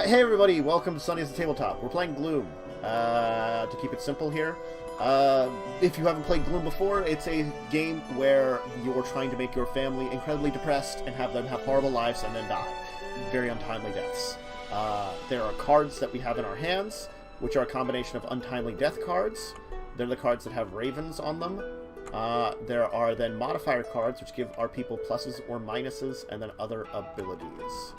Hey everybody, welcome to Sunny as the Tabletop. We're playing Gloom. To keep it simple here, if you haven't played Gloom before, it's a game where you're trying to make your family incredibly depressed and have them have horrible lives and then die. Very untimely deaths. There are cards that we have in our hands, which are a combination of untimely death cards. They're the cards that have ravens on them. There are then modifier cards, which give our people pluses or minuses, and then other abilities.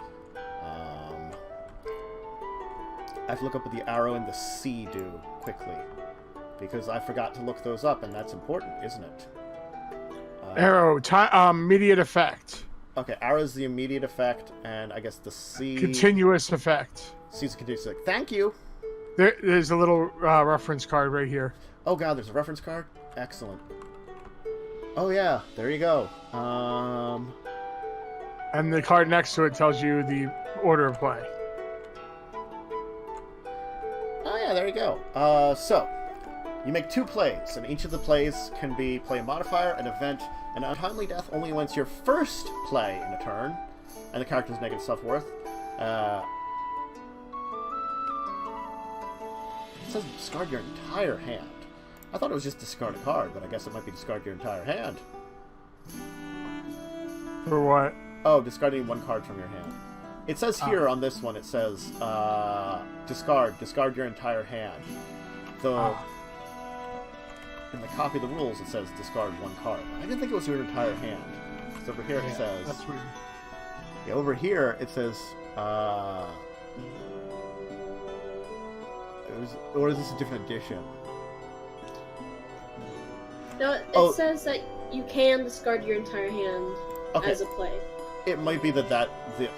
I have to look up what the arrow and the C do quickly, because I forgot to look those up, and that's important, isn't it? Arrow, immediate effect. Okay, arrow's the immediate effect, and I guess the C... Continuous effect. C's a continuous effect. Thank you! There's a little reference card right here. Oh god, there's a reference card? Excellent. Oh yeah, there you go. And the card next to it tells you the order of play. Oh yeah, there you go. So, you make 2 plays, and each of the plays can be play a modifier, an event, and untimely death only when it's your first play in a turn, and the character's negative self-worth. It says discard your entire hand. I thought it was just discard a card, but I guess it might be discard your entire hand. For what? Oh, discarding 1 card from your hand. It says here on this one, it says, discard your entire hand. Though, in the copy of the rules, it says discard 1 card. I didn't think it was your entire hand. So over here it says... That's weird. Yeah, over here it says, or is this a different edition? No, it says that you can discard your entire hand as a play. It might be that the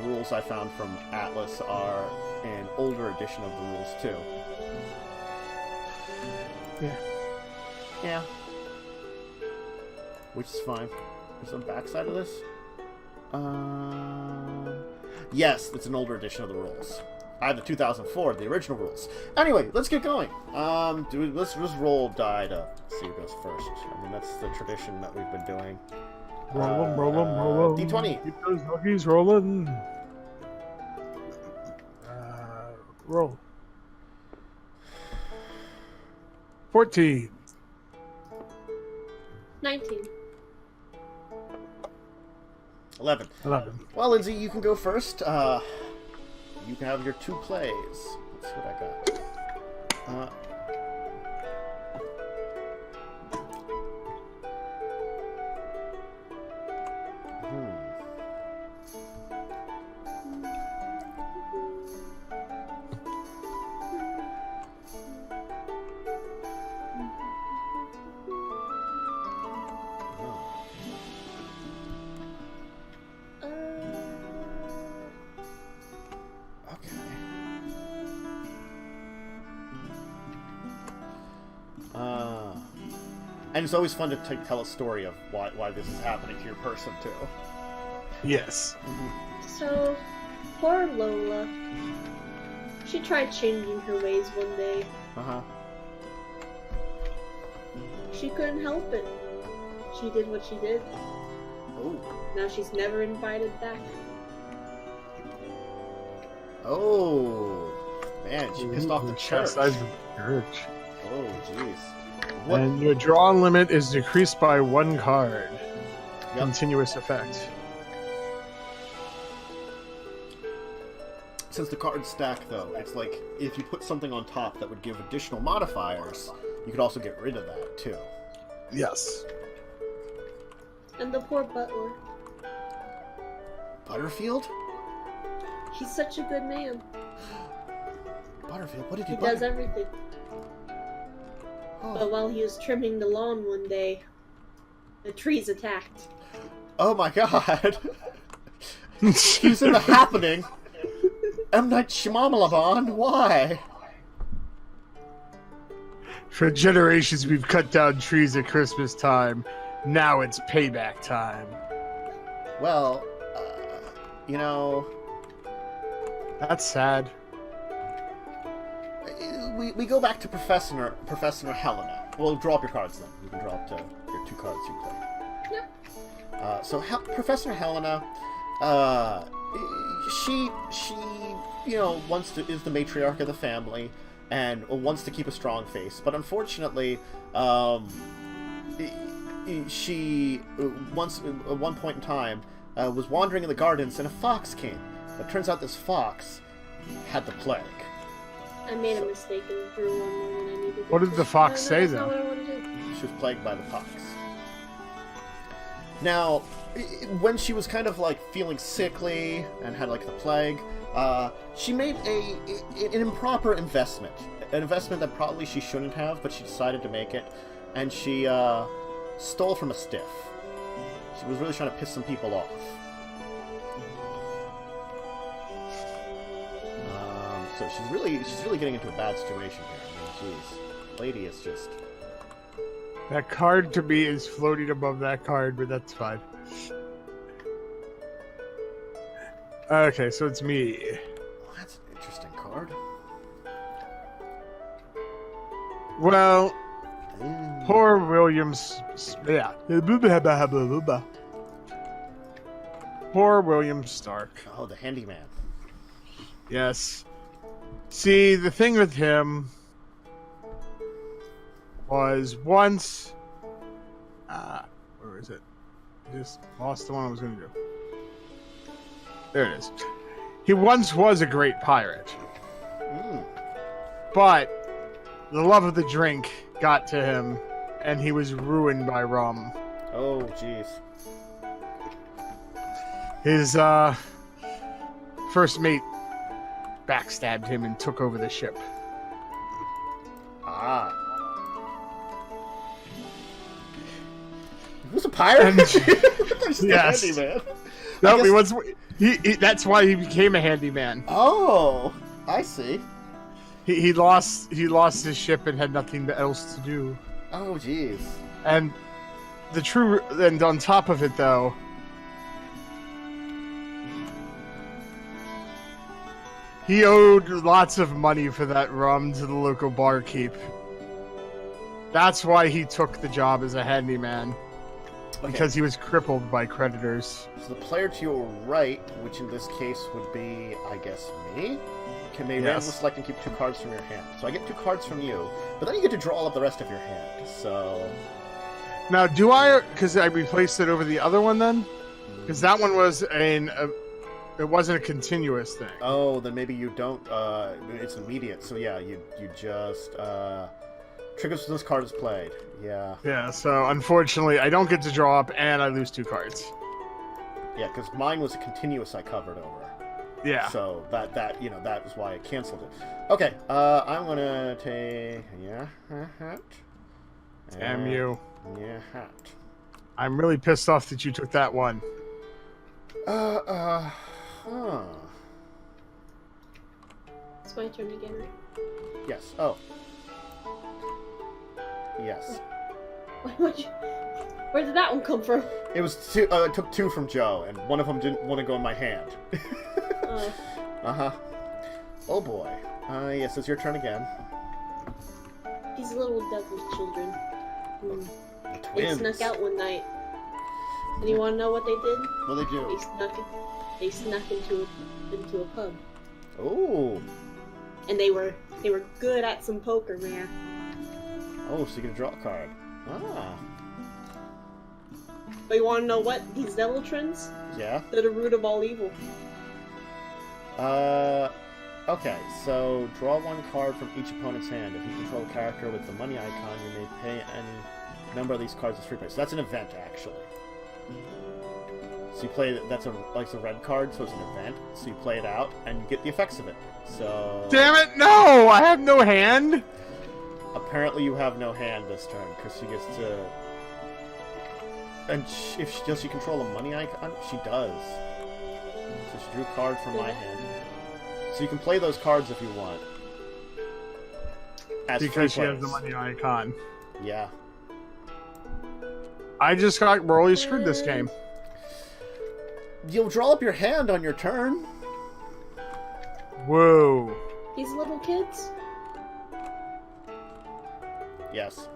rules I found from Atlas are an older edition of the rules too. Yeah. Yeah. Which is fine. There's the backside of this. Yes, it's an older edition of the rules. I have the 2004, the original rules. Anyway, let's get going. Let's just roll die to see who goes first. I mean, that's the tradition that we've been doing. Roll 'em. D20. Keep those doggies rolling. Roll. 14. 19. 11. Well, Lindsay, you can go first. You can have your 2 plays. Let's see what I got. And it's always fun to tell a story of why this is happening to your person, too. Yes. So, poor Lola. She tried changing her ways one day. Uh-huh. She couldn't help it. She did what she did. Oh. Now she's never invited back. Oh. Man, she pissed off the church. Oh, jeez. What? And your draw limit is decreased by 1 card. Yep. Continuous effect. Since the cards stack, though, it's like if you put something on top that would give additional modifiers, you could also get rid of that, too. Yes. And the poor butler. Butterfield? He's such a good man. Butterfield? What did he He buy? does everything. Oh. But while he was trimming the lawn one day, the trees attacked. Oh my god! He's in the happening! M. Night Shyamalan, why? For generations we've cut down trees at Christmas time. Now it's payback time. Well, you know... That's sad. We go back to Professor Helena. Well, draw up your cards then. You can draw up to your 2 cards you play. Yep. So Professor Helena, she is the matriarch of the family and wants to keep a strong face, but unfortunately, she once at one point in time was wandering in the gardens and a fox came. But it turns out this fox had the plague. I made a mistake and threw one more than I needed to. What did the fox say, though? She was plagued by the fox. Now, when she was kind of like feeling sickly and had like the plague, she made an improper investment. An investment that probably she shouldn't have, but she decided to make it. And she stole from a stiff. She was really trying to piss some people off. So she's really getting into a bad situation here. I mean, jeez, lady is just. That card to me is floating above that card, but that's fine. Okay, so it's me. Well, that's an interesting card. Well, poor Williams. Yeah. Poor William Stark. Oh, the handyman. Yes. See, the thing with him was once... where is it? I just lost the one I was going to do. There it is. He once was a great pirate. But the love of the drink got to him, and he was ruined by rum. Oh, jeez. His first mate backstabbed him and took over the ship. Ah. He was a pirate? Yes. Handyman. No, he was. He that's why he became a handyman. Oh, I see. He lost his ship and had nothing else to do. Oh, jeez. And on top of it, though, he owed lots of money for that rum to the local barkeep. That's why he took the job as a handyman. Okay. Because he was crippled by creditors. So the player to your right, which in this case would be, I guess, me, can randomly select and keep 2 cards from your hand. So I get 2 cards from you, but then you get to draw up the rest of your hand. So now, do I? Because I replaced it over the other one then? Because that one was it wasn't a continuous thing. Oh, then maybe you don't. It's immediate. So yeah, you just triggers when this card is played. Yeah. Yeah. So unfortunately, I don't get to draw up, and I lose 2 cards. Yeah, because mine was a continuous I covered over. Yeah. So that was why I canceled it. Okay. I'm gonna take hat. Damn you. Yeah, hat. I'm really pissed off that you took that one. Huh. It's my turn again, right? Yes. Oh. Yes. Where did that one come from? It was 2. It took 2 from Joe, and one of them didn't want to go in my hand. Oh boy. Yes, it's your turn again. These little devil children. They Twins. snuck out one night. And you want to know what they did? What they do? They snuck into a pub. Oh. And they were good at some poker, man. Oh, so you get to draw a card. Ah. But you want to know what? These devil twins? Yeah. They're the root of all evil. Okay, so draw 1 card from each opponent's hand. If you control a character with the money icon, you may pay any number of these cards as free play. So that's an event, actually. So you play, that's a red card, so it's an event. So you play it out, and you get the effects of it. So... Damn it, no! I have no hand! Apparently you have no hand this turn, because she gets to... And does she control a money icon? She does. So she drew a card from my hand. So you can play those cards if you want. Because she has the money icon. Yeah. I just got royally screwed this game. You'll draw up your hand on your turn. Whoa. These little kids? Yes.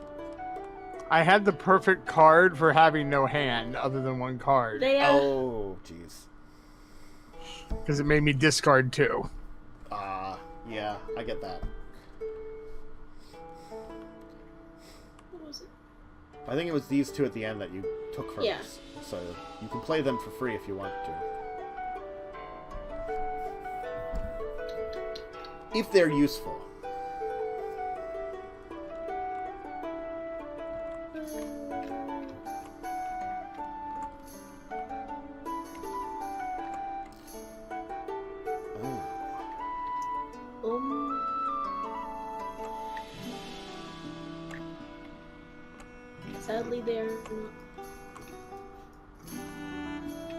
I had the perfect card for having no hand other than 1 card. They, Oh, jeez. Because it made me discard 2. Yeah, I get that. What was it? I think it was these 2 at the end that you took from Yeah. us. So you can play them for free if you want to. If they're useful. Sadly, they're not.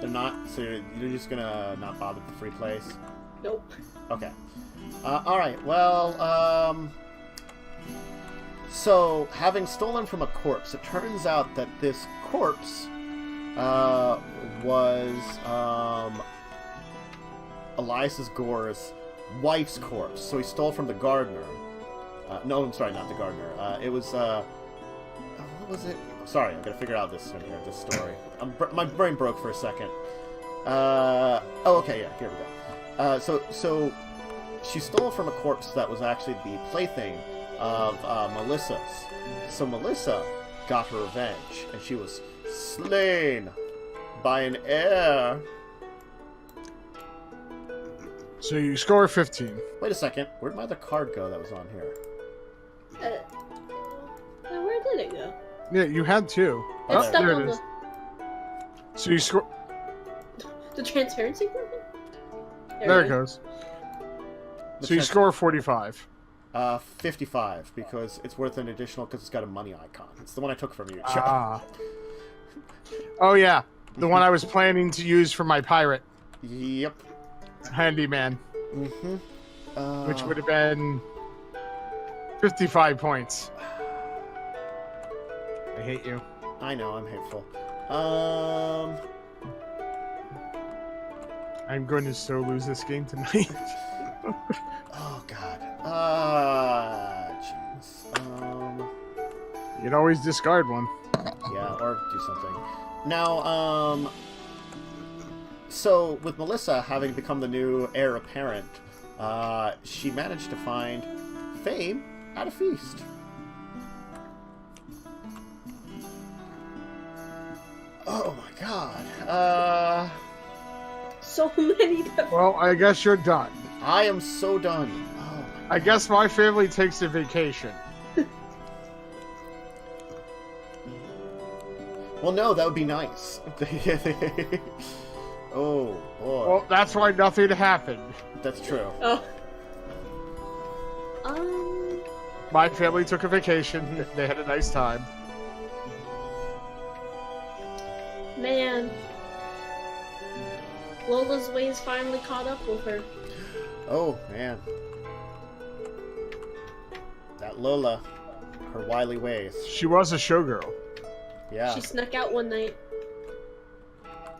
They're not? So you're just gonna not bother with the free plays? Nope. Okay. Alright, well, so, having stolen from a corpse, it turns out that this corpse, was, Elias Gore's wife's corpse. So he stole from the gardener. No, I'm sorry, not the gardener. It was, what was it? Sorry, I'm gonna figure out this story. My brain broke for a second. Oh, okay, yeah, here we go. So she stole from a corpse that was actually the plaything of Melissa's. So Melissa got her revenge, and she was slain by an heir. So you score 15. Wait a second, where'd my other card go that was on here? Where did it go? Yeah, you had 2. It's stuck there on it is. So you score... the transparency button? There it goes. So you score 45. 55, because it's worth an additional, because it's got a money icon. It's the one I took from you. Oh, yeah. The one I was planning to use for my pirate. Yep. Handyman. Mm-hmm. Which would have been 55 points. I hate you. I know, I'm hateful. I'm going to so lose this game tonight. Oh, God. Jeez. You can always discard one. Yeah, or do something. Now, so, with Melissa having become the new heir apparent, she managed to find fame at a feast. Oh my god. So many different... Well, I guess you're done. I am so done. Oh my I guess my family takes a vacation. Well, no, that would be nice. Oh, boy. Well, that's why nothing happened. That's true. Oh. My family took a vacation. They had a nice time. Man. Lola's ways finally caught up with her. Oh, man. That Lola. Her wily ways. She was a showgirl. Yeah. She snuck out one night.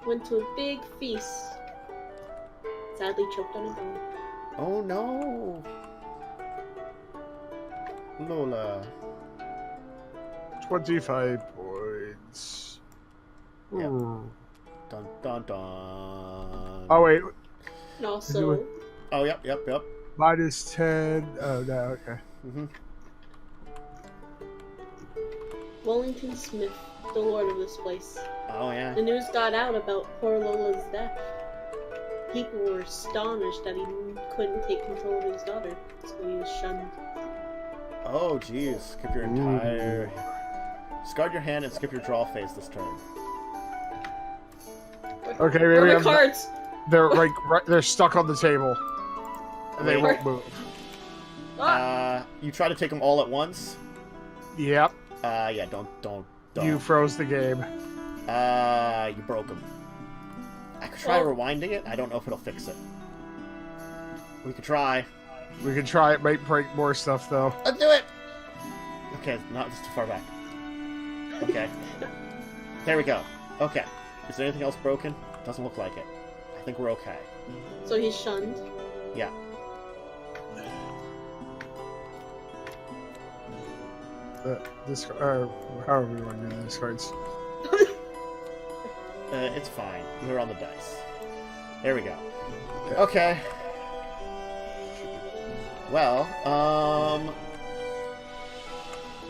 Went to a big feast. Sadly choked on a bone. Oh, no. Lola. 25 points. Yep. Ooh. Dun, dun, dun. Oh, wait. And also... Oh, yep. Minus 10. Oh, no, okay. Mm-hmm. Wellington Smith, the lord of this place. Oh, yeah. The news got out about poor Lola's death. People were astonished that he couldn't take control of his daughter, so he was shunned. Oh, jeez. Skip your entire... Discard your hand and skip your draw phase this turn. Okay, Where maybe are the cards? they're like they're stuck on the table, and they won't move. You try to take them all at once? Yep. Yeah, don't. You froze the game. You broke them. I could try rewinding it. I don't know if it'll fix it. We could try. We can try. It might break more stuff though. Let's do it! Okay, not just too far back. Okay. There we go. Okay. Is there anything else broken? Doesn't look like it. I think we're okay. So he's shunned. Yeah. However we want to do these cards. It's fine. They're on the dice. There we go. Okay. Well,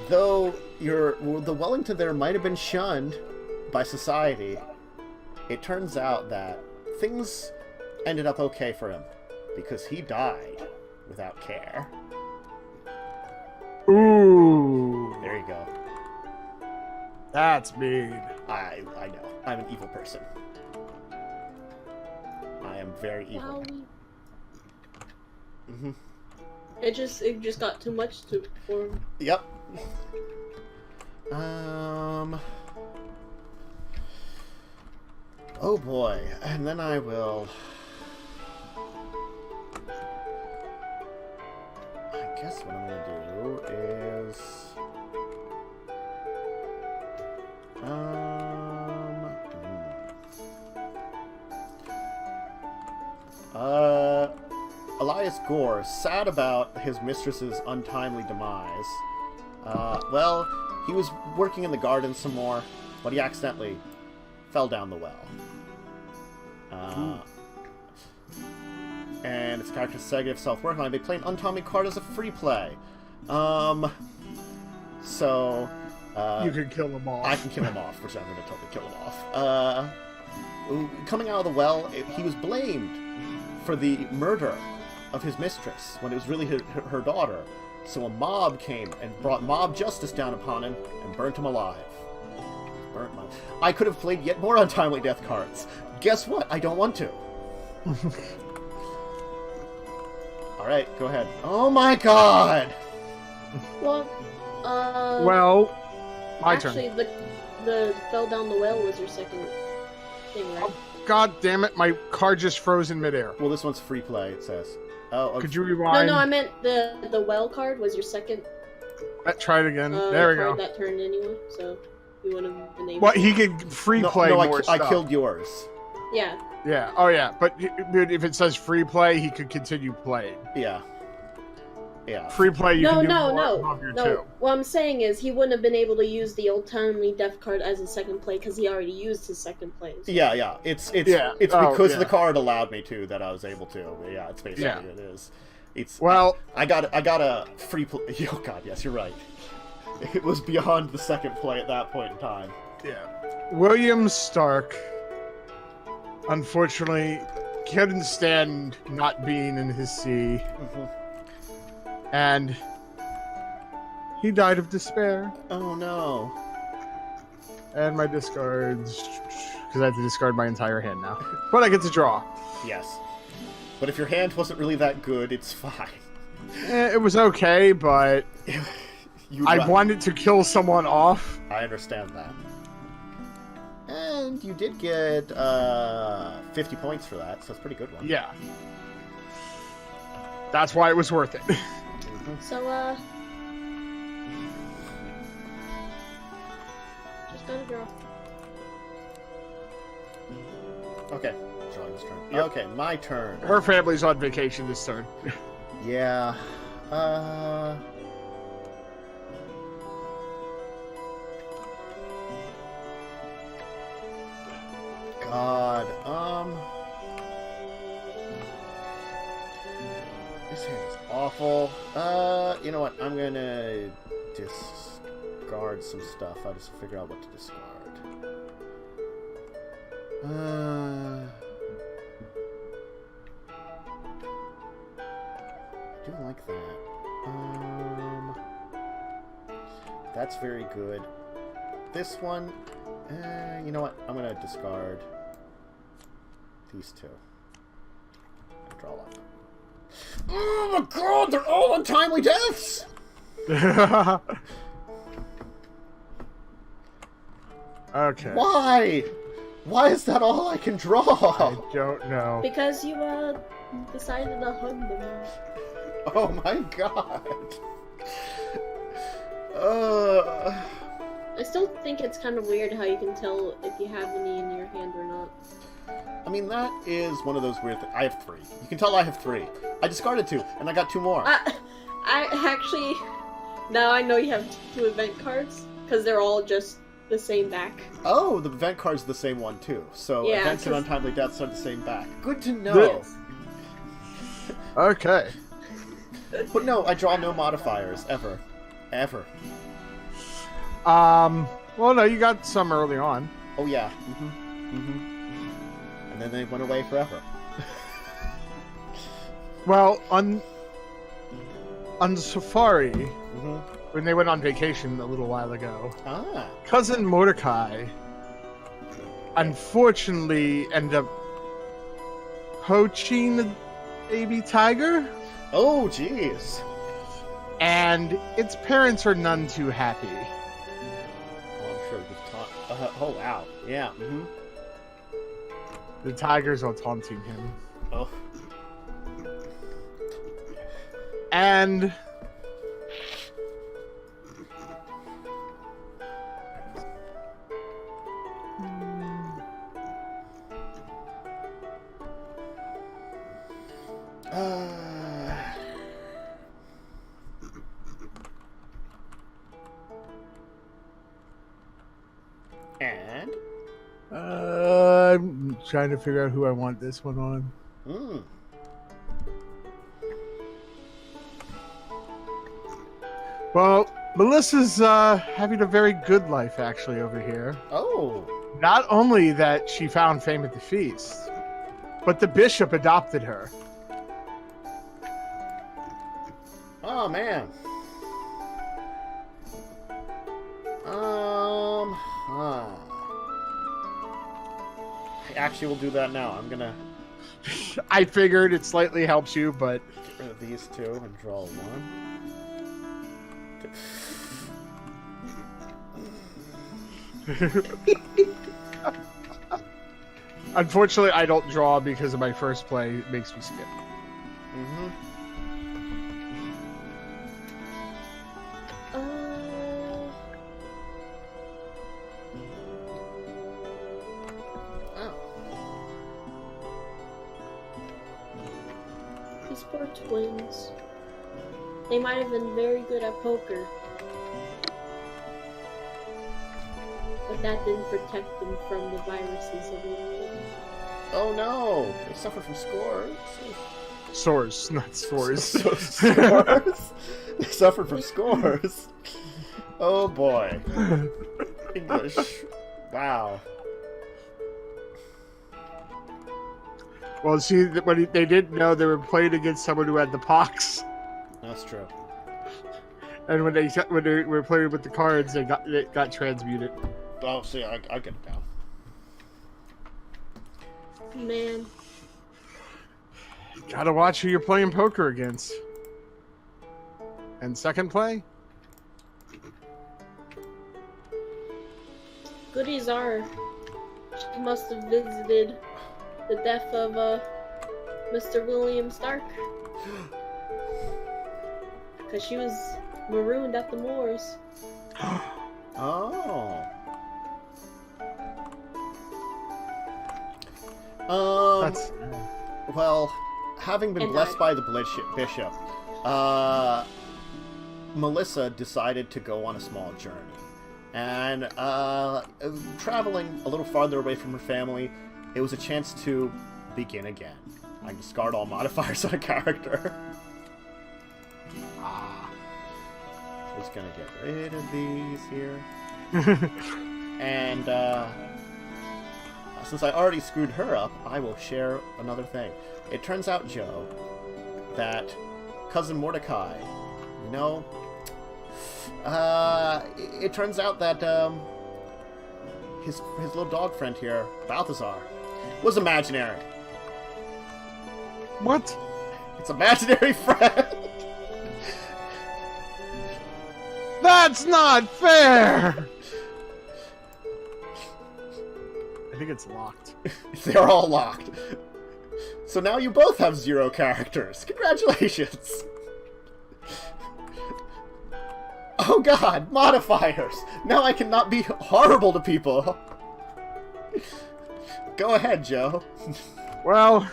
though the Wellington there might have been shunned by society, it turns out that things ended up okay for him because he died without care. Ooh. There you go. That's mean. I know. I'm an evil person. I am very evil. Wow. It just got too much for him. Yep. Oh boy. And then I will... I guess what I'm gonna do is... Elias Gore, sad about his mistress's untimely demise. Well, he was working in the garden some more, but he accidentally fell down the well. And its character's negative self-work line, they play an untimely card as a free play. So... you can kill them off. I can kill him off, which I'm going to totally kill him off. Coming out of the well, he was blamed for the murder of his mistress, when it was really her daughter. So a mob came and brought mob justice down upon him and burnt him alive. I could have played yet more untimely death cards. Guess what? I don't want to. Alright, go ahead. Oh my god! Well, my actually, turn. the fell down the well was your second thing, right? Oh, god damn it, my card just froze in midair. Well, this one's free play, it says. Oh, okay. Could you rewind? No, I meant the well card was your second. Try it again. There we go. That turned anyway, so you would have been able. What, he could free play more stuff. I killed yours. Yeah. Yeah. Oh yeah. But if it says free play, he could continue playing. Yeah. Yeah. Free play. You can do more above your two. What I'm saying is he wouldn't have been able to use the old timely death card as a second play because he already used his second play. So. Yeah. It's because the card allowed me to that I was able to. Yeah. It's basically it is. It's I got a free play. Oh god, yes, you're right. It was beyond the second play at that point in time. Yeah. William Stark, unfortunately, couldn't stand not being in his see. And he died of despair. Oh no. And my discards, because I have to discard my entire hand now. But I get to draw. Yes. But if your hand wasn't really that good, it's fine. It was okay, but I wanted to kill someone off. I understand that. And you did get 50 points for that, so it's a pretty good one. Yeah. That's why it was worth it. So, just gotta draw. Okay. Drawing this turn. Yep. Okay, my turn. Her family's on vacation this turn. Yeah. God. This hand is awful. You know what? I'm gonna discard some stuff. I'll just figure out what to discard. I do like that. That's very good. This one, you know what? I'm gonna discard these two. And draw one. Oh my god, they're all untimely deaths! Okay. Why? Why is that all I can draw? I don't know. Because you decided to hug them. Oh my god. I still think it's kind of weird how you can tell if you have any in your hand or not. I mean, that is one of those weird things. I have 3. You can tell I have 3. I discarded 2, and I got 2 more. I actually... Now I know you have 2 event cards, because they're all just the same back. Oh, the event card's the same one, too. So yeah, events and untimely deaths are the same back. Good to know. Okay. But no, I draw no modifiers, ever. Ever. Well, no, you got some early on. Oh, yeah. And then they went away forever. Well, on Safari, when they went on vacation a little while ago, Cousin Mordecai unfortunately ended up poaching the baby tiger. Oh, jeez. And its parents are none too happy. Oh, I'm sure we've taught... oh, wow. Yeah. The tigers are taunting him. Oh. And... And? I'm trying to figure out who I want this one on. Well, Melissa's having a very good life, actually, over here. Oh. Not only that she found fame at the feast, but the bishop adopted her. Oh, man. I actually will do that now. I'm gonna... I figured it slightly helps you, but... Get rid of these two and draw one. Unfortunately, I don't draw because of my first play. It makes me skip. These poor twins. They might have been very good at poker. But that didn't protect them from the viruses of the world. Oh no! They suffer from scores. Sores, not scores. Scores? They suffer from scores. Oh boy. English. Wow. Well, see, when they didn't know they were playing against someone who had the pox. That's true. And when they were playing with the cards, it got transmuted. Oh, see, I get it now. Man. Gotta watch who you're playing poker against. And second play? Goodies are. She must have visited the death of Mr. William Stark. Because she was marooned at the moors. Oh. Well, having been blessed by the bishop, Melissa decided to go on a small journey. And traveling a little farther away from her family, it was a chance to begin again. I discard all modifiers on a character. Just gonna get rid of these here. And since I already screwed her up, I will share another thing. It turns out, Joe, that Cousin Mordecai, you know, it turns out that his little dog friend here, Balthazar, was imaginary. What? It's imaginary friend. That's not fair! I think it's locked. They're all locked. So now you both have 0 characters. Congratulations. Oh god, modifiers. Now I cannot be horrible to people. Go ahead, Joe. Well...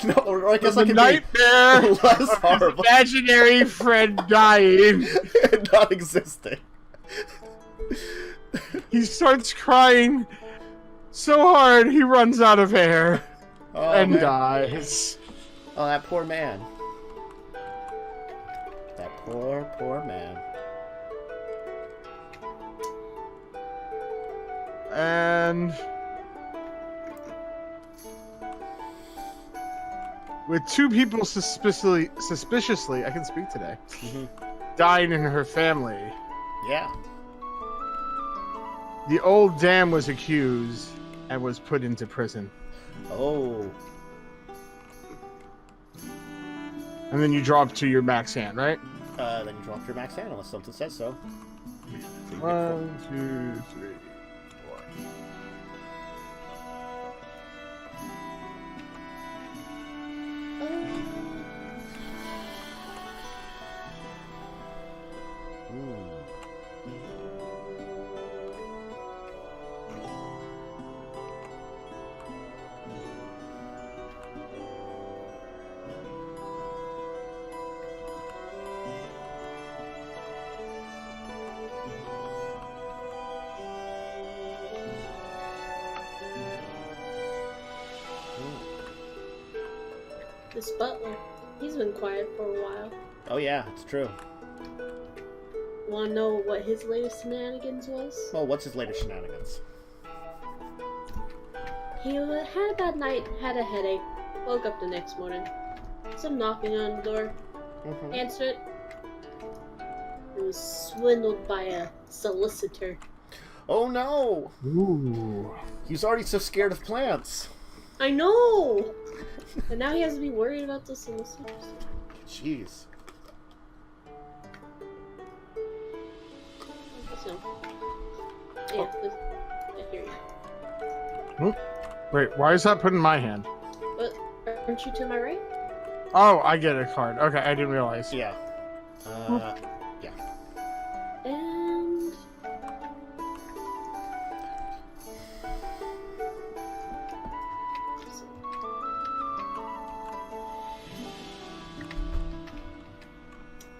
No, or I guess I can nightmare be less horrible. Imaginary friend dying. Not existing. He starts crying so hard he runs out of air and man. dies. Oh, that poor man. Poor man. And with 2 people suspiciously, I can speak today, dying in her family, Yeah. the old dam was accused and was put into prison. Oh. And then you drop to your max hand, right? Then you drop your max hand unless something says so. 1, 2, 3, 4. This butler, he's been quiet for a while. Oh yeah, it's true. Wanna know what his latest shenanigans was? Well, what's his latest shenanigans? He had a bad night, had a headache, woke up the next morning. Some knocking on the door. Answered it. He was swindled by a solicitor. Oh no! Ooh. He's already so scared of plants. I know! And now he has to be worried about the solicitors. Jeez. So, yeah, I hear you. Wait, why is that put in my hand? But aren't you to my right? Oh, I get a card. Okay, I didn't realize. Yeah. Yeah. And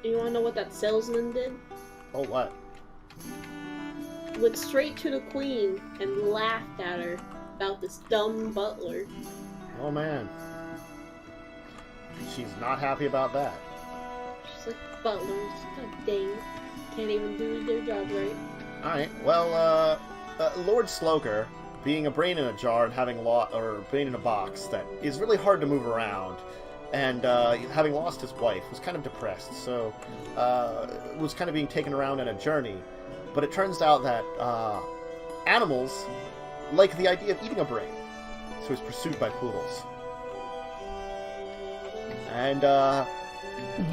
you wanna know what that salesman did? Oh, what? Went straight to the queen and laughed at her about this dumb butler. Oh man. She's not happy about that. She's like, butlers, god dang, can't even do their job right. Alright, well, Lord Sloker, being a brain in a jar and having brain in a box that is really hard to move around, and having lost his wife, was kind of depressed, so was kind of being taken around on a journey. But it turns out that animals like the idea of eating a brain, so he's pursued by poodles. And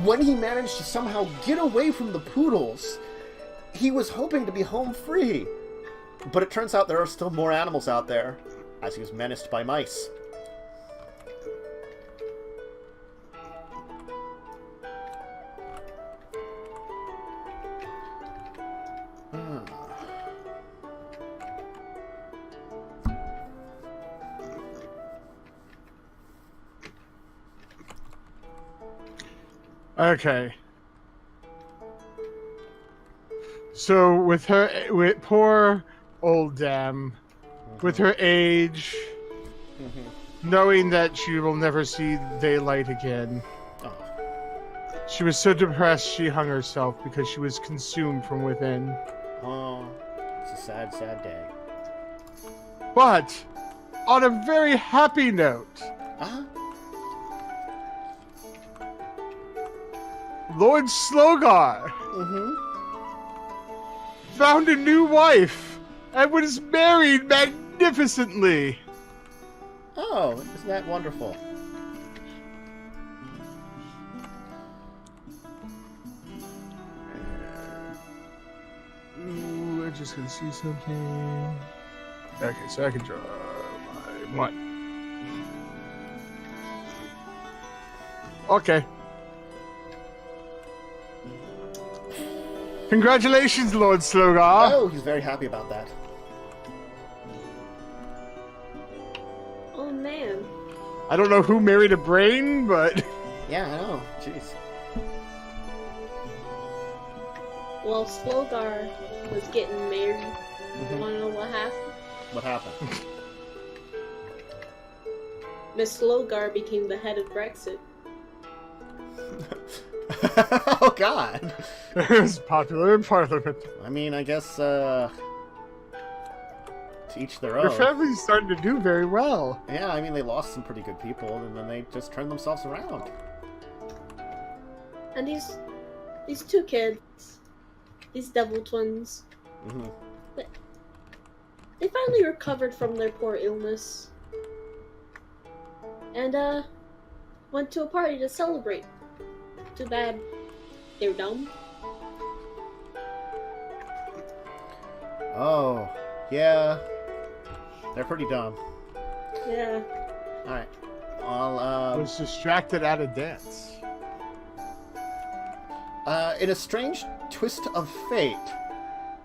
when he managed to somehow get away from the poodles, he was hoping to be home free. But it turns out there are still more animals out there, as he was menaced by mice. Okay. So with poor old dam, with her age, knowing that she will never see daylight again, she was so depressed she hung herself because she was consumed from within. Oh, it's a sad, sad day. But on a very happy note, Lord Slogar found a new wife and was married magnificently. Oh, isn't that wonderful? Ooh, I just gonna see something. Okay, so I can draw my one. Okay. Congratulations, Lord Slogar. Oh, he's very happy about that. Oh man. I don't know who married a brain, but... Yeah, I know. Jeez. Well, Slogar was getting married. Wanna know what happened? What happened? Miss Slogar became the head of Brexit. Oh God! It was popular in Parliament. I mean, I guess to each their own. Your family's starting to do very well. Yeah, I mean, they lost some pretty good people, and then they just turned themselves around. And these two kids, these devil twins, Mm-hmm. they finally recovered from their poor illness. And, went to a party to celebrate. Too bad they're dumb. Oh, yeah. They're pretty dumb. Yeah. Alright. Well, Was distracted at a dance. in a strange twist of fate,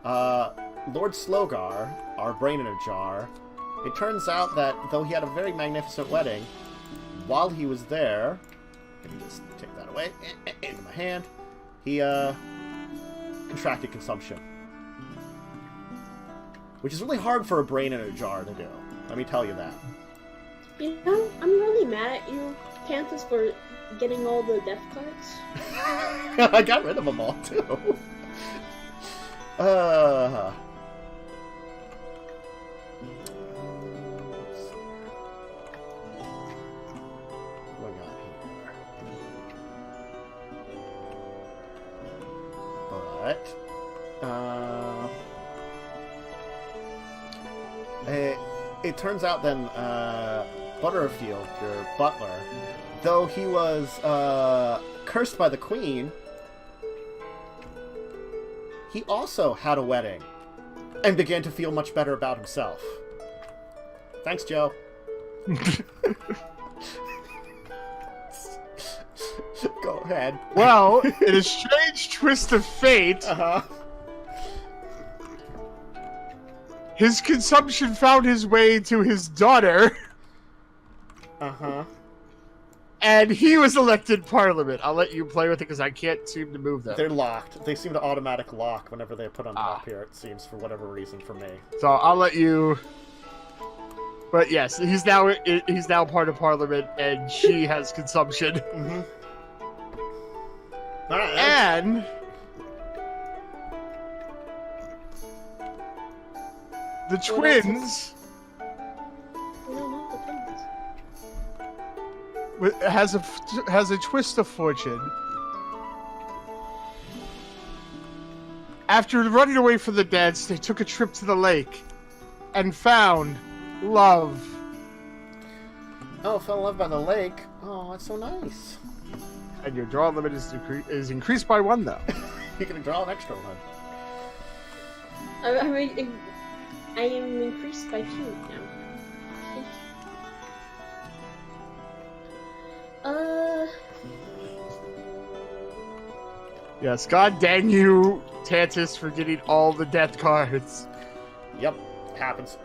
Lord Slogar, our brain in a jar, it turns out that though he had a very magnificent wedding, while he was there, let me just take that away, into my hand, he contracted consumption. Which is really hard for a brain in a jar to do. Let me tell you that. You know, I'm really mad at you, Cantus, for getting all the death cards. I got rid of them all, too. What we got here? But, it turns out then, Butterfield, your butler, though he was cursed by the queen, he also had a wedding and began to feel much better about himself. Thanks, Joe. Go ahead. Well, in a strange twist of fate, his consumption found his way to his daughter. And he was elected parliament. I'll let you play with it because I can't seem to move them. They're locked. They seem to automatic lock whenever they put on top here, it seems, for whatever reason for me. So I'll let you... But yes, he's now part of parliament, and she has consumption. All right, And... the twins... No, not the twins. has a twist of fortune. After running away from the dance, they took a trip to the lake and found love. Oh, fell in love by the lake. Oh, that's so nice. And your draw limit is increased by 1, though. You can draw an extra one. I am increased by 2 now. Yes, god dang you, Tantus, for getting all the death cards. Yep, happens.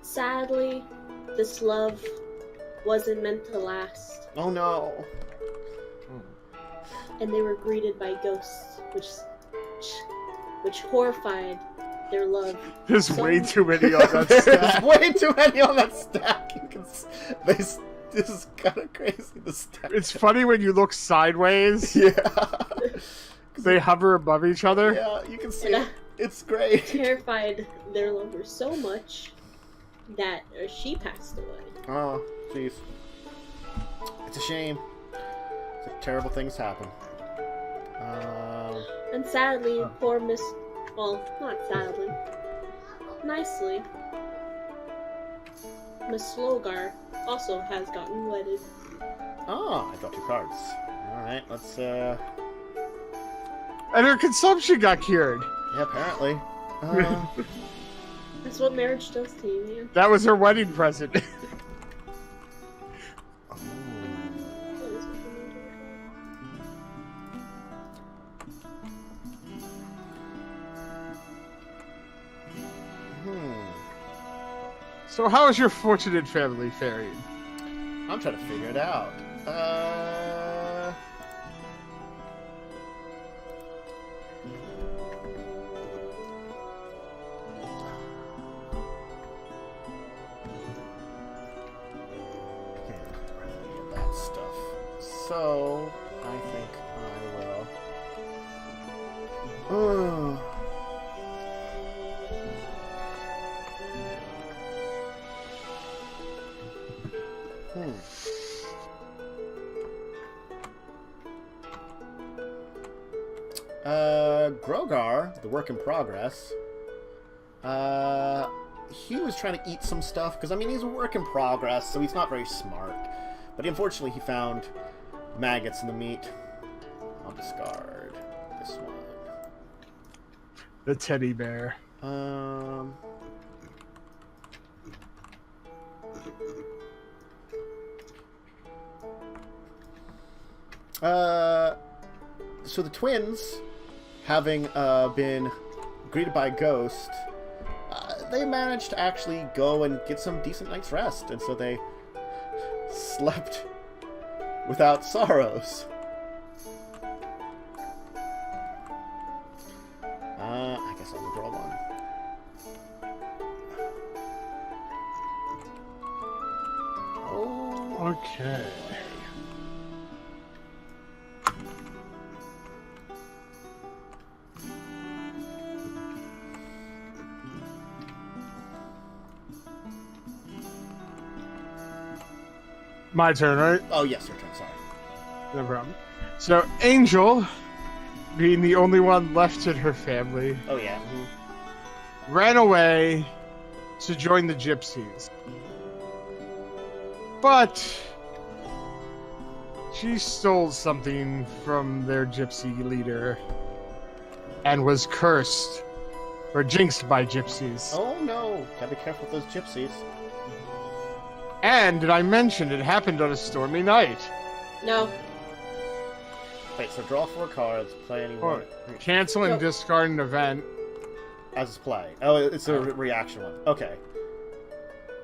Sadly, this love wasn't meant to last. Oh no. And they were greeted by ghosts, which horrified their love. There's way too many on that There's stack. way too many on that stack. This is kind of crazy, the stack. It's funny when you look sideways. Yeah. They hover above each other. Yeah, you can see it. It's great. Terrified their lover so much that she passed away. Oh, jeez. It's a shame. Terrible things happen. And sadly, poor Miss... Well, not sadly. Nicely. Miss Slogar also has gotten wedded. Oh, I got 2 cards. Alright, let's, And her consumption got cured. Yeah, apparently. That's what marriage does to you, man. That was her wedding present. Hmm. So how is your fortunate family faring? I'm trying to figure it out. That stuff. So, I think I will. Grogar, the work in progress, he was trying to eat some stuff, because, I mean, he's a work in progress, so he's not very smart. But unfortunately, he found maggots in the meat. I'll discard this one. The teddy bear. So the twins, having been greeted by a ghost, they managed to actually go and get some decent night's rest, and so they slept without sorrows. I guess I'll draw one. Oh, Okay. My turn, right? oh yes, your turn. Sorry. No problem. So, Angel, being the only one left in her family, Oh yeah. ran away to join the gypsies. But she stole something from their gypsy leader and was cursed or jinxed by gypsies. Oh no! Gotta be careful with those gypsies. And did I mention it happened on a stormy night? No. Wait, so draw 4 cards, play any one. Cancel and Nope. discard an event. As is play. Oh, it's a reaction one. Okay.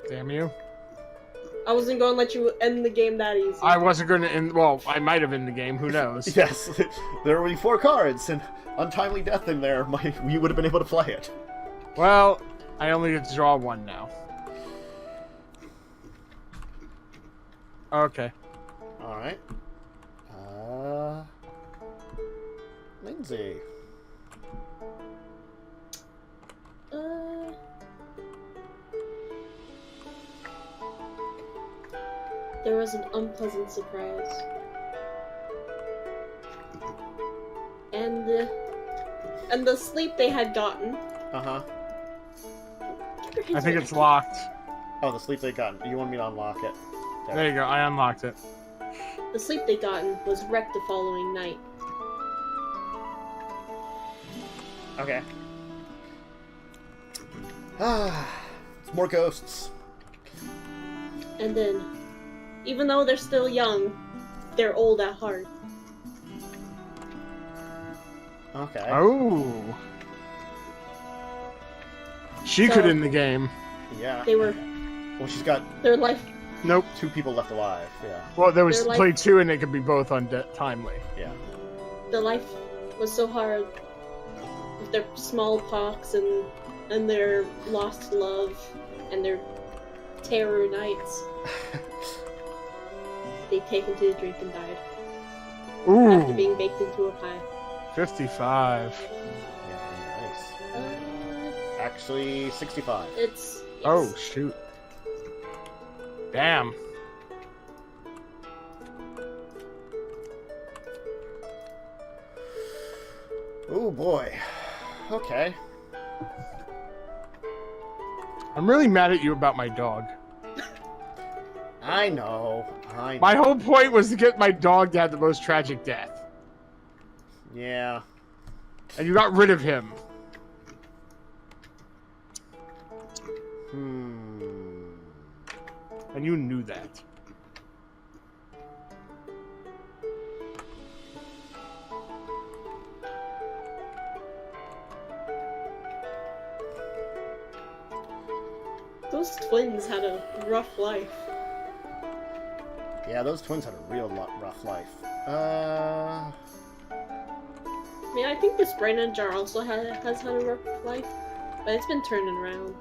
Damn you. I wasn't going to let you end the game that easy. I wasn't going to end... Well, I might have in the game. Who knows? Yes, there were only 4 cards, and untimely death in there, you would have been able to play it. Well, I only get to draw 1 now. Okay. Alright. Lindsay. There was an unpleasant surprise. And the sleep they had gotten. Uh-huh. I think it's locked. Oh, the sleep they got. You want me to unlock it? There you go. I unlocked it. The sleep they'd gotten was wrecked the following night. Okay. It's more ghosts. And then, even though they're still young, they're old at heart. Okay. Oh. She could end the game. Yeah. They were... Well, she's got Their life... Nope. 2 people left alive. Yeah. Well, there was They're like- play 2 and they could be both timely. Yeah. Their life was so hard. With their smallpox and their lost love and their terror nights. They taken to the drink and died. After Ooh. being baked into a pie. 55. Yeah, nice. Actually, 65. It's... Yes. Oh, shoot. Damn. Oh boy. Okay. I'm really mad at you about my dog. I know. My whole point was to get my dog to have the most tragic death. Yeah. And you got rid of him. And you knew that. Those twins had a rough life. Yeah, those twins had a real rough life. I mean, I think this brain and jar also has had a rough life, but it's been turning around.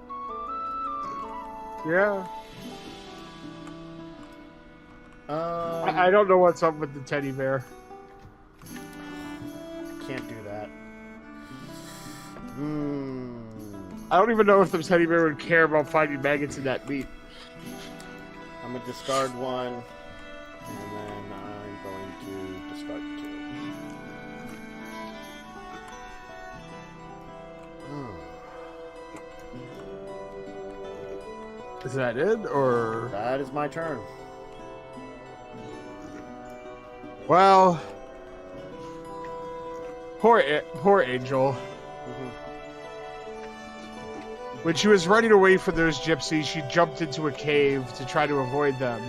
Yeah. I don't know what's up with the teddy bear. Can't do that. I don't even know if the teddy bear would care about finding maggots in that meat. I'm gonna discard one, and then I'm going to discard two. Is that it, or...? That is my turn. Well... Poor Angel. When she was running away from those gypsies, she jumped into a cave to try to avoid them.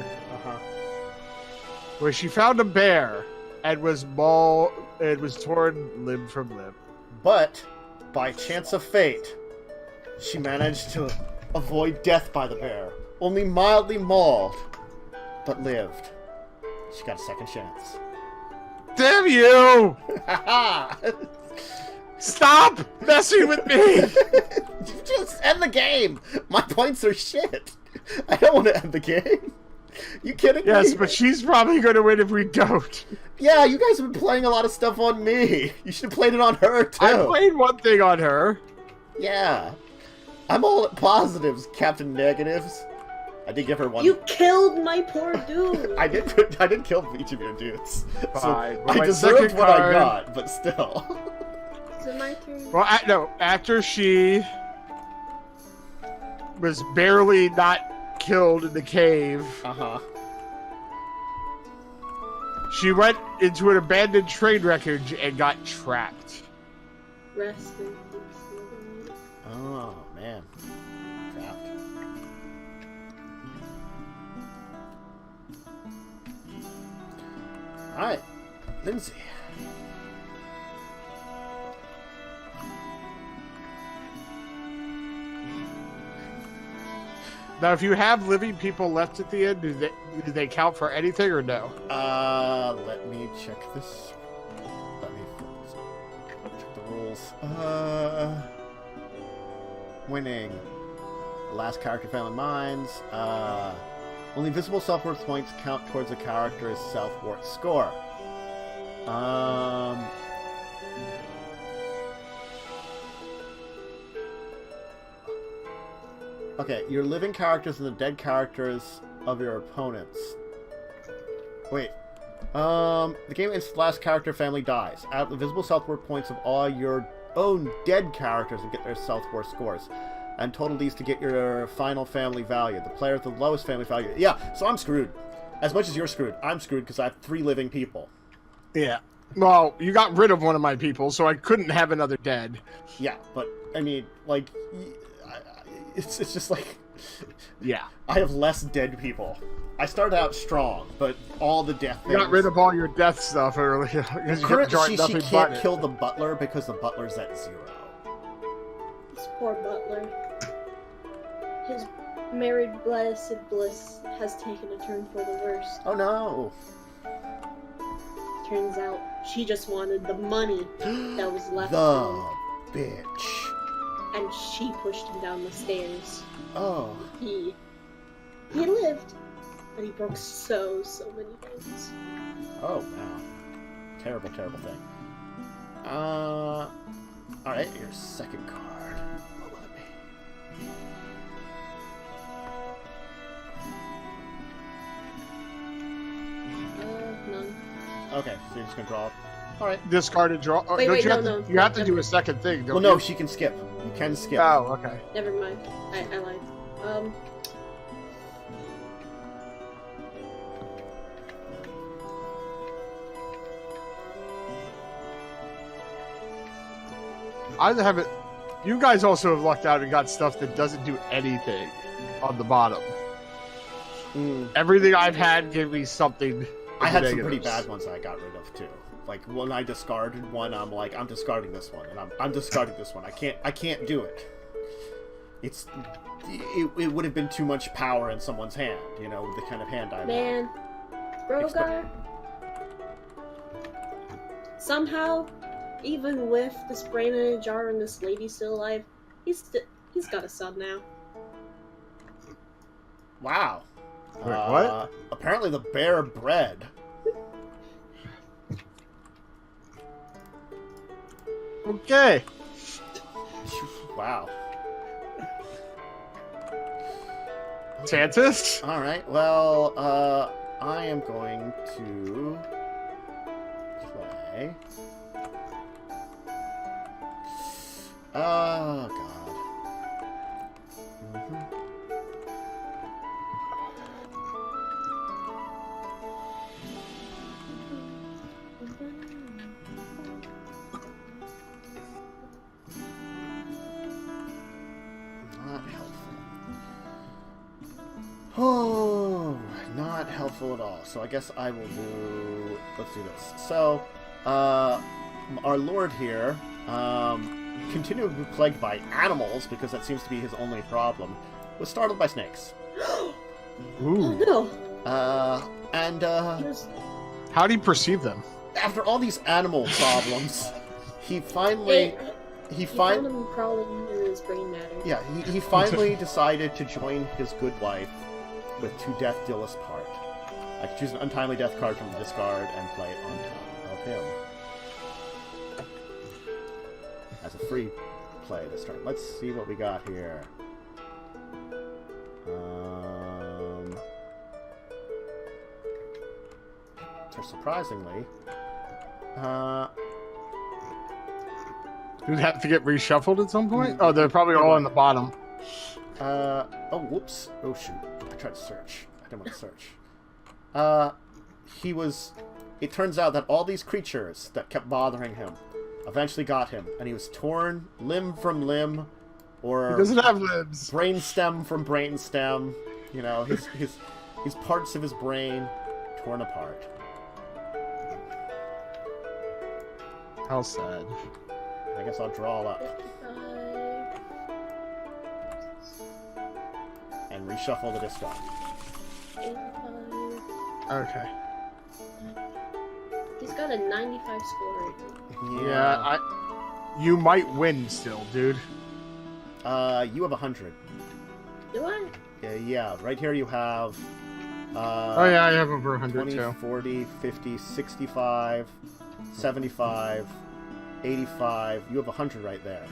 Where she found a bear and was torn limb from limb. But, by chance of fate, she managed to avoid death by the bear. Only mildly mauled, but lived. She got a second chance. Damn you! Stop messing with me! Just end the game! My points are shit! I don't want to end the game. You kidding me? Yes, but she's probably going to win if we don't. Yeah, you guys have been playing a lot of stuff on me. You should have played it on her, too. I played one thing on her. Yeah. I'm all at positives, Captain Negatives. I did give her one. You killed my poor dude! I did kill each of your dudes. Fine. So Well, I deserved what I got, but still. Is it my turn? Well, no. After she was barely not killed in the cave, she went into an abandoned train wreckage and got trapped. Rest in peace. Oh, man. Trapped. Alright. Lindsay. Now, if you have living people left at the end, do they count for anything or no? Let me check this. Let me check the rules. Winning. Last character found in mines. Only visible self-worth points count towards a character's self-worth score. Okay, your living characters and the dead characters of your opponents. Wait. The game ends the last character family dies. Add the visible self-worth points of all your own dead characters and get their self-worth scores. And total these to get your final family value. The player with the lowest family value. Yeah, so I'm screwed. As much as you're screwed, I'm screwed because I have 3 living people. Yeah. Well, you got rid of one of my people, so I couldn't have another dead. Yeah, but, I mean, like... It's just like... Yeah. I have less dead people. I started out strong, but all the death things... You got rid of all your death stuff earlier. She can't kill the butler because the butler's at 0. This poor butler. His married blessed bliss has taken a turn for the worst. Oh no! Turns out she just wanted the money that was left. The bitch. And she pushed him down the stairs. Oh. He lived, but he broke so many bones. Oh wow. Terrible, terrible thing. Alright, your second card. What will it be? None. Okay, so you're just gonna draw. Alright. Discard and draw. Wait, no. You have to do a second thing, don't you? Well, no, she can skip. You can skip. Oh, okay. Never mind. I lied. I haven't. You guys also have lucked out and got stuff that doesn't do anything on the bottom. Everything I've had gave me something. I had some pretty bad ones that I got rid of too. Like when I discarded one, I'm like, I'm discarding this one, and I'm discarding this one. I can't do it. It would have been too much power in someone's hand, you know, with the kind of hand I have. Man, Brogar, somehow, even with this brain in a jar and this lady still alive, he's got a son now. Wow. Wait, what? Apparently the bear bred. Okay. Wow. Santis? Alright, well, I am going to play... Oh, God. Not helpful. Oh, not helpful at all. So I guess I will do... Let's do this. So, our lord here, continuing to be plagued by animals, because that seems to be his only problem, was startled by snakes. Ooh. Oh How do you perceive them? After all these animal problems, he finally... no! He found him crawling in his brain matter. Yeah, he finally decided to join his good wife with 2 death deal us part. I can choose an untimely death card from the discard and play it on top of him. As a free play this turn. Let's see what we got here. So surprisingly, Did it have to get reshuffled at some point? Oh, they're probably all on the bottom. oh, whoops. Oh, shoot. I tried to search. I didn't want to search. He was... It turns out that all these creatures that kept bothering him eventually got him, and he was torn limb from limb, or... He doesn't have limbs. Brain stem from brain stem. You know, his parts of his brain torn apart. How sad. I guess I'll draw up and reshuffle the discard. 85. Okay. He's got a 95 score right now. Yeah, you might win still, dude. You have 100. Do I? Yeah, right here you have... oh yeah, I have over 100 20, too. 40, 50, 65, 75, 85. You have 100 right there.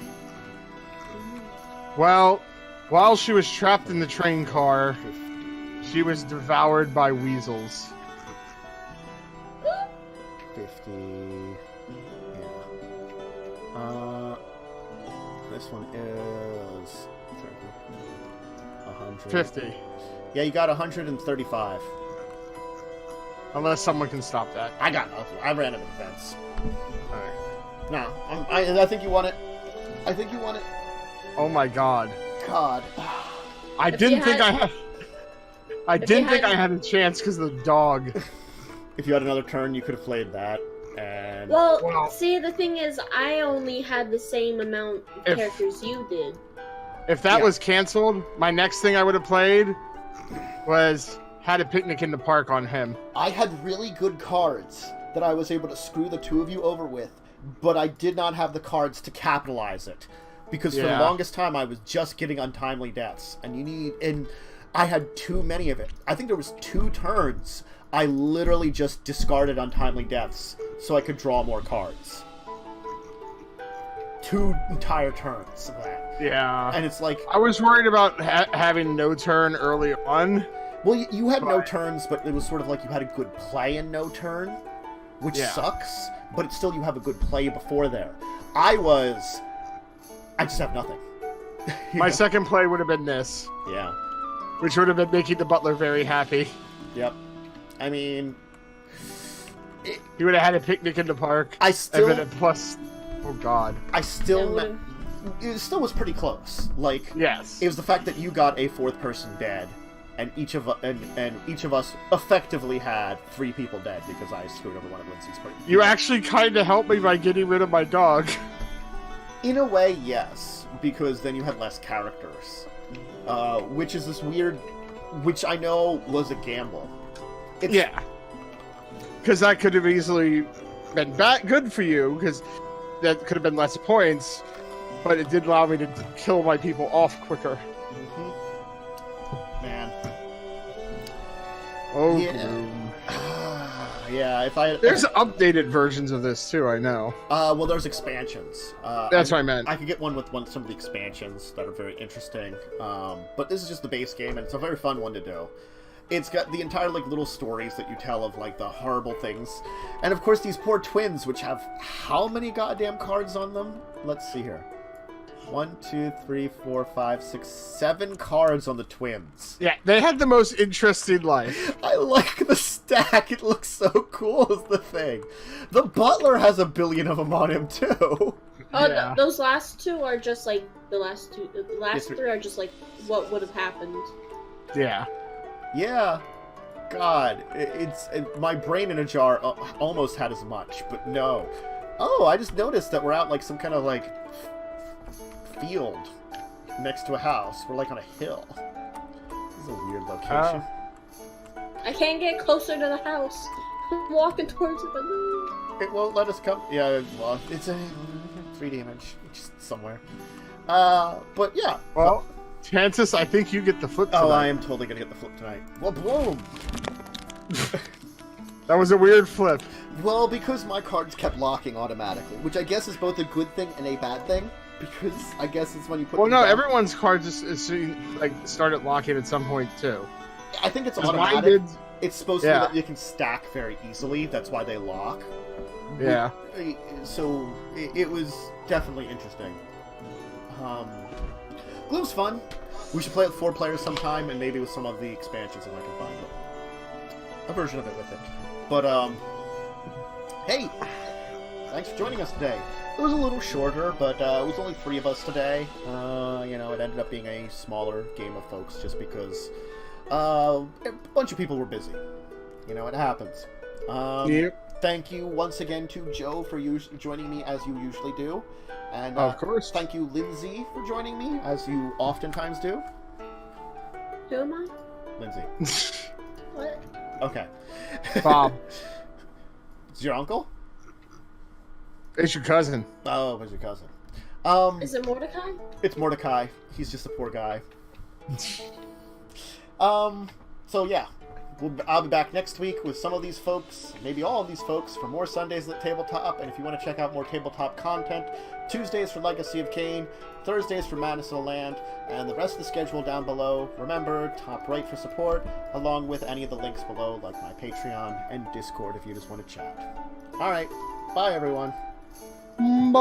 Well, while she was trapped in the train car, 50, she was devoured by weasels. 50. Yeah. This one is 100. 50. Yeah, you got 135. Unless someone can stop that. I got nothing. I ran into the fence. Alright. No, I think you won it. I think you won it. Oh my god. God. I didn't think I had a chance because of the dog. If you had another turn, you could have played that. And Well, see, the thing is, I only had the same amount of characters you did. If that was canceled, my next thing I would have played was Had a Picnic in the Park on him. I had really good cards that I was able to screw the two of you over with, but I did not have the cards to capitalize it. Because for the longest time, I was just getting untimely deaths. And I had too many of it. I think there was 2 turns I literally just discarded untimely deaths so I could draw more cards. 2 entire turns of that. Yeah. And it's like... I was worried about having no turn early on. Well, you had no turns, but it was sort of like you had a good play and no turn, which sucks, but it's still you have a good play before there. I just have nothing. My second play would have been this. Yeah. Which would have been making the butler very happy. Yep. I mean... He would have had a picnic in the park. I still... And then plus... Oh, God. I still... It still was pretty close. Like... Yes. It was the fact that you got a 4th person dead, and each of us effectively had 3 people dead because I screwed over one of Lindsay's party. You actually kind of helped me by getting rid of my dog. In a way, yes, because then you had less characters. Which is this weird... Which I know was a gamble. because that could have easily been good for you, because that could have been less points, but it did allow me to kill my people off quicker. Man. Oh, Yeah. Gloom. Yeah, There's updated versions of this too, I know. Well, there's expansions. That's what I meant. I could get one with some of the expansions that are very interesting. But this is just the base game, and it's a very fun one to do. It's got the entire, like, little stories that you tell of, like, the horrible things. And, of course, these poor twins, which have how many goddamn cards on them? Let's see here. 1, 2, 3, 4, 5, 6, 7 cards on the twins. Yeah, they had the most interesting life. I like the stack. It looks so cool is the thing. The butler has 1 billion of them on him, too. Oh, Yeah. those last two are just like the last two. The last Yes, three are just like what would have happened. Yeah. Yeah. God, my brain in a jar almost had as much, but no. Oh, I just noticed that we're out like some kind of like field next to a house. We're like on a hill. This is a weird location. I can't get closer to the house. I'm walking towards it, but no. It won't let us come. Yeah, well, it's a 3D image, just somewhere. But yeah. Well, Chances, I think you get the flip tonight. Oh, I am totally gonna get the flip tonight. Well, boom! That was a weird flip. Well, because my cards kept locking automatically, which I guess is both a good thing and a bad thing. Because I guess it's when you put. Well, them no, down. everyone's cards like started locking at some point too. I think it's 'Cause mine automatic. did. It's supposed to be that you can stack very easily. That's why they lock. Yeah. So it was definitely interesting. Gloom's fun. We should play it with 4 players sometime, and maybe with some of the expansions if I can find a version of it with it. But hey, thanks for joining us today. It was a little shorter, but it was only 3 of us today. You know, it ended up being a smaller game of folks just because a bunch of people were busy. You know, it happens. Yep. Thank you once again to Joe for joining me as you usually do. And Of course. Thank you, Lindsay, for joining me as you oftentimes do. Who am I? Lindsay. What? Okay. Bob. It's your uncle? It's your cousin. Oh, it's your cousin. Is it Mordecai? It's Mordecai. He's just a poor guy. So yeah. I'll be back next week with some of these folks, maybe all of these folks, for more Sundays at Tabletop. And if you want to check out more tabletop content, Tuesdays for Legacy of Kain, Thursdays for Madness of the Land, and the rest of the schedule down below. Remember, top right for support, along with any of the links below, like my Patreon and Discord if you just want to chat. Alright, bye everyone. Bye.